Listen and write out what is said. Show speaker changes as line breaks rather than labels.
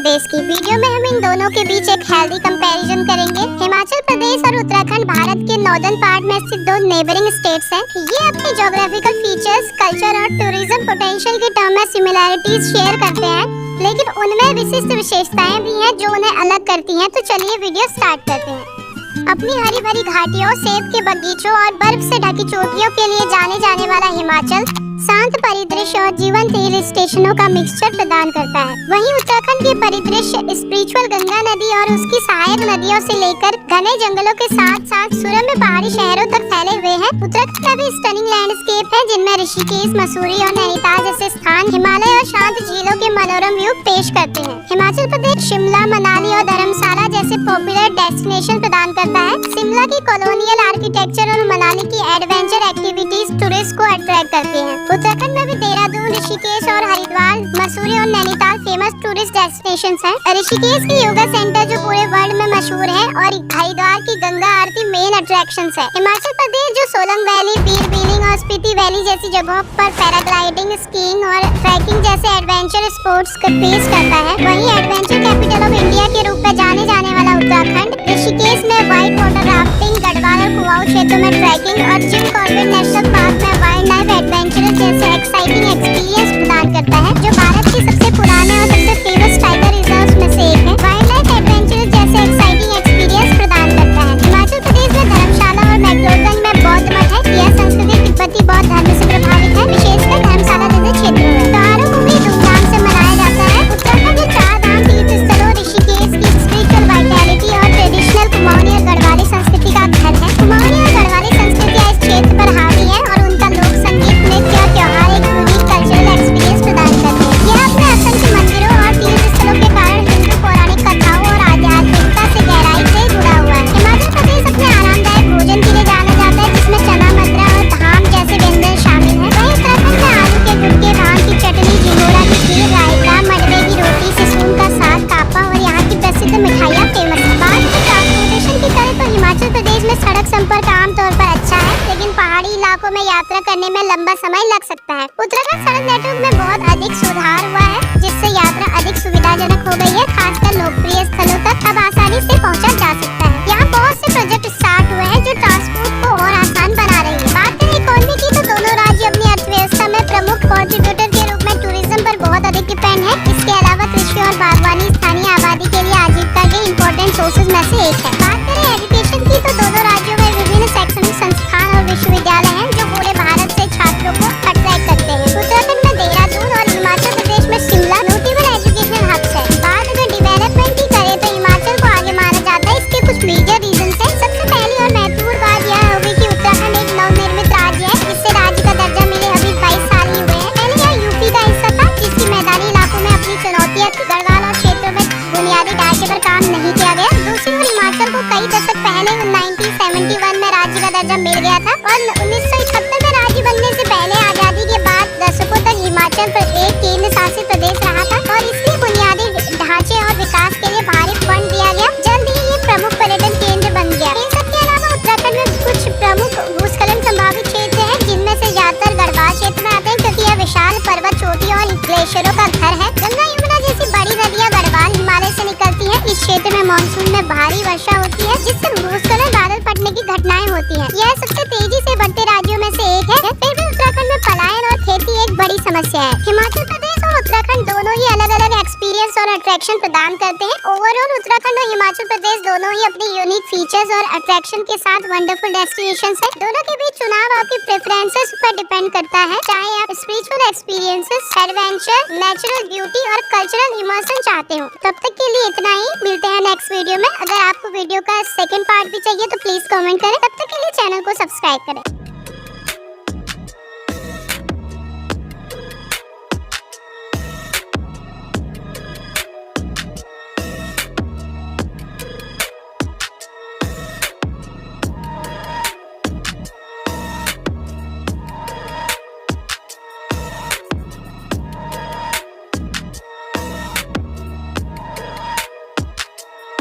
प्रदेश की। वीडियो में हम इन दोनों के बीच एक हेल्दी कंपैरिजन करेंगे। हिमाचल प्रदेश और उत्तराखंड भारत के नॉर्दर्न पार्ट में स्थित दो नेबरिंग स्टेट्स हैं। ये अपने ज्योग्राफिकल फीचर्स, कल्चर और टूरिज्म पोटेंशियल के टर्म में सिमिलैरिटीज शेयर करते हैं, लेकिन उनमें विशिष्ट विशेषताएं भी हैं जो उन्हें अलग करती हैं। तो चलिए वीडियो स्टार्ट करते हैं। अपनी हरी भरी घाटियों, सेब के बगीचों और बर्फ से ढकी चोटियों के लिए जाने जाने वाला हिमाचल शांत परिदृश्य और जीवंत हिल स्टेशनों का मिक्सचर प्रदान करता है। वहीं उत्तराखंड के परिदृश्य स्पिरिचुअल गंगा नदी और उसकी सहायक नदियों से लेकर घने जंगलों के साथ साथ सुरम्य पहाड़ी शहरों तक फैले हुए हैं। उत्तराखंड का भी स्टनिंग लैंडस्केप है, जिनमें ऋषिकेश, मसूरी और नैनीताल जैसे स्थान हिमालय और शांत झीलों के मनोरम व्यू पेश करते हैं। हिमाचल प्रदेश शिमला, मनाली और धर्मशाला जैसे पॉपुलर डेस्टिनेशन प्रदान करता है। शिमला की कॉलोनियल आर्किटेक्चर और मनाली की एडवेंचर एक्टिविटीज टूरिस्ट को अट्रैक्ट करती हैं। उत्तराखंड में भी देहरादून, ऋषिकेश और हरिद्वार, मसूरी और नैनीताल फेमस टूरिस्ट डेस्टिनेशंस हैं। ऋषिकेश की योगा सेंटर जो पूरे वर्ल्ड में मशहूर है और हरिद्वार की गंगा आरती मेन अट्रैक्शंस है। हिमाचल प्रदेश जो सोलंग वैली, बीर बिलिंग और स्पीति वैली जैसी जगहों पर पैराग्लाइडिंग, स्कीइंग और ट्रैकिंग जैसे एडवेंचर स्पोर्ट्स को पेश करता है। वहीं एडवेंचर कैपिटल ऑफ इंडिया के रूप में जाने जाने वाला उत्तराखंड ऋषिकेश में व्हाइट वाटर राफ्टिंग, गढ़वाल और कुमाऊं क्षेत्रों में ट्रैकिंग और जिम कॉर्बेट नेशनल पार्क में वाइल्ड लाइफ एडवेंचर जैसे एक्साइटिंग एक्सपीरियंस प्रदान करता है, जो भारत के सबसे पुराने और सबसे फेमस टाइगर रिजर्व्स में से एक है। वाइल्ड लाइफ एडवेंचर जैसे एक्साइटिंग एक्सपीरियंस प्रदान करता है। हिमाचल प्रदेश में धर्मशाला और मैक्लोडगंज में बौद्ध मठ है। यह संस्कृति तिब्बती बौद्ध धर्म से प्रभावित है, विशेषकर धर्मशाला जैसे क्षेत्रों में। त्योहारों को भी धूमधाम से मनाया जाता है। उत्तराखंड के चार धाम तीर्थ स्थलों ऋषिकेश की स्पिरिचुअल वाइटैलिटी और ट्रेडिशनल कुमाऊनी और गढ़वाली संस्कृति का घर है। कुमाऊनी और गढ़वाली संस्कृतियाँ इस क्षेत्र पर हावी है और उनका लोक संगीत, नृत्य और त्योहार एक यूनिक कल्चरल एक्सपीरियंस प्रदान करते हैं। यह अपने असंख्य मंदिरों और तीर्थ स्थलों के कारण हिंदू पौराणिक कथाओं और आध्यात्मिकता से गहराई से जुड़ा हुआ है। हिमाचल प्रदेश अपने आरामदायक भोजन के लिए जाना जाता है, जिसमें चना मद्रा और धाम जैसे व्यंजन शामिल हैं। वहीं उत्तराखंड में आलू के गुटके, धान की चटनी, झिंगोरा की खीर, रायता, मडवे की रोटी, सिसुन का साग, कापा और यहाँ की प्रसिद्ध मिठाइयाँ फेमस है। बात करें ट्रांसपोर्टेशन की तरह तो हिमाचल प्रदेश में सड़क संपर्क आमतौर पर अच्छा है, लेकिन पहाड़ी इलाकों में यात्रा करने में लंबा समय लग सकता है। उत्तराखंड सड़क नेटवर्क में बहुत अधिक सुधार हुआ है, जिससे यात्रा अधिक सुविधाजनक हो गई है। खासकर लोकप्रिय स्थलों तक अब आसानी से पहुंचा जा सकता है। यहाँ बहुत से प्रोजेक्ट स्टार्ट हुए हैं जो ट्रांसपोर्ट को और आसान बना रही है। बात करें इकोनॉमी की तो दोनों राज्य अपनी अर्थव्यवस्था में प्रमुख कंट्रीब्यूटर के रूप में टूरिज्म पर बहुत अधिक डिपेंड है। इसके अलावा कृषि और बागवानी स्थानीय आबादी के लिए आजीविका के इम्पोर्टेंट सोर्सेज में से एक है। बात करें एजुकेशन की तो दोनों राज्यों में विभिन्न शैक्षणिक संस्थान और विश्वविद्यालय हैं जो पूरे भारत से छात्रों को अट्रैक्ट करते हैं। उत्तराखंड में देहरादून और हिमाचल प्रदेश में शिमला नोटेबल एजुकेशन हब्स है। बात अगर डेवलपमेंट की करें तो हिमाचल को आगे माना जाता है। इसके कुछ मेजर रीजन है। सबसे पहली और महत्वपूर्ण बात यह होगी कि उत्तराखंड एक नवनिर्मित राज्य है। इससे राज्य का दर्जा मिले अभी 22 साल ही हुए हैं। पहले यह यूपी का हिस्सा था, जिसकी मैदानी इलाकों में अपनी चुनौतियां थी। गढ़वाल और क्षेत्रों में बुनियादी ढांचे पर काम नहीं किया गया। दूसरी ओर हिमाचल को कई दशक पहले 1971 में राज्य का दर्जा मिल गया था और 1971 में राज्य बनने से पहले आजादी के बाद दशकों तक हिमाचल एक केंद्र शासित प्रदेश रहा था और इसके बुनियादी ढांचे और विकास के लिए भारी फंड दिया गया। जल्द ही ये प्रमुख पर्यटन केंद्र बन गया। इन सब के अलावा उत्तराखंड में कुछ प्रमुख भूस्खलन संभावित क्षेत्र हैं, जिनमें से ज्यादातर गढ़वाल क्षेत्र में आते हैं, क्योंकि यह विशाल पर्वत चोटियों और ग्लेशियरों का घर है। गंगा, यमुना जैसी बड़ी नदियां गढ़वाल हिमालय से निकलती हैं। इस क्षेत्र में मानसून में भारी वर्षा होती है, जिससे भूस्खलन, बादल फटने की घटनाएं होती हैं। यह सबसे तेजी से बढ़ते राज्यों में से एक है। फिर भी उत्तराखंड में पलायन और खेती एक बड़ी समस्या है। हिमाचल प्रदेश और उत्तराखंड दोनों ही अलग अलग एक्सपीरियंस और अट्रैक्शन प्रदान करते हैं। ओवरऑल उत्तराखंड और हिमाचल प्रदेश दोनों ही अपनी यूनिक फीचर्स और अट्रैक्शन के साथ वंडरफुल डेस्टिनेशंस हैं। दोनों के बीच चुनाव आपकी प्रेफरेंसेस पर डिपेंड करता है। चाहे आप spiritual experiences, adventure, natural beauty और कल्चरल इमर्शन चाहते हो। तब तक के लिए इतना ही। मिलते हैं नेक्स्ट वीडियो में। अगर आपको वीडियो का सेकंड पार्ट भी चाहिए तो प्लीज कमेंट करें। तब तक के लिए चैनल को सब्सक्राइब करें।